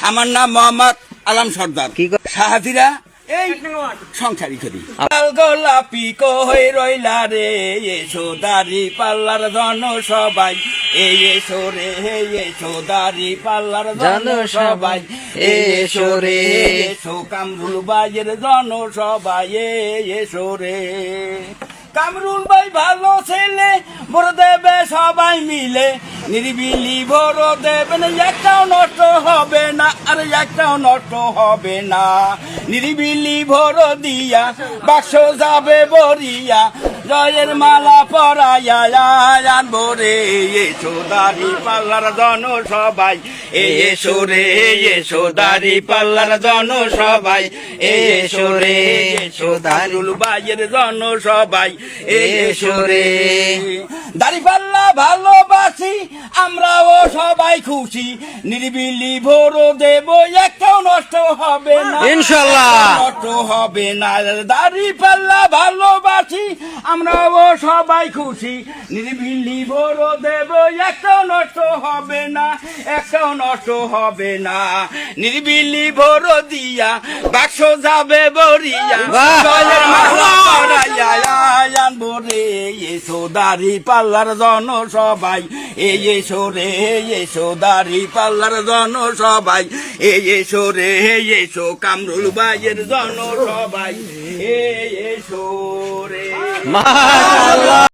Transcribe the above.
আমার নাম মোহাম্মদ আলম সর্দার। কি সাহায্যরা এই সংসারী করি। লাল গোলাপি কই রইলা রে এসো দাড়ি পাল্লার জন সবাই, এই এসো রে এসো দাড়ি পাল্লার জন সবাই, এসো রে এসো কামরুল ভাইয়ের জন সবাই, এসো রে। কামরুল ভাই ভালো ছেলে, ভোর দেবে সবাই মিলে, নিরিবিলি ভোর দেবেন, একটাও নষ্ট হবে না, আর একটাও নষ্ট হবে না। নিরিবিলি ভোর দিয়া বাক্স যাবে বরিয়া, জয়ের মালা পরাইয়া আনবো রে এসো দাড়ি পাল্লার জন সবাই, এসো রে এসো দাড়ি পাল্লার জন সবাই, এসো রে এসো দারুল ভাইয়ের জন সবাই, এসো রে। দাড়ি পাল্লা ভালোবাসি আমরাও সবাই খুশি, নিরিবিলি ভোর দেব, একটাও নষ্ট হবে না ইনশাআল্লাহ, নষ্ট হবে না। দাড়ি পাল্লা ভালোবাসি আমরাও সবাই খুশি, নিরিবিলি ভোর দেব, একটাও নষ্ট হবে না, একটাও নষ্ট হবে না। নিরিবিলি ভোর দিয়া বাক্স যাবে বরিয়া, জয়ের মালা পরাইয়া আনবো রে এসো দাড়ি পাল্লার জন সবাই, এসো রে এসো দাড়ি পাল্লার জন সবাই, এসো রে এসো কামরুল ভাইয়ের জন সবাই, এসো রে। মাশাআল্লাহ।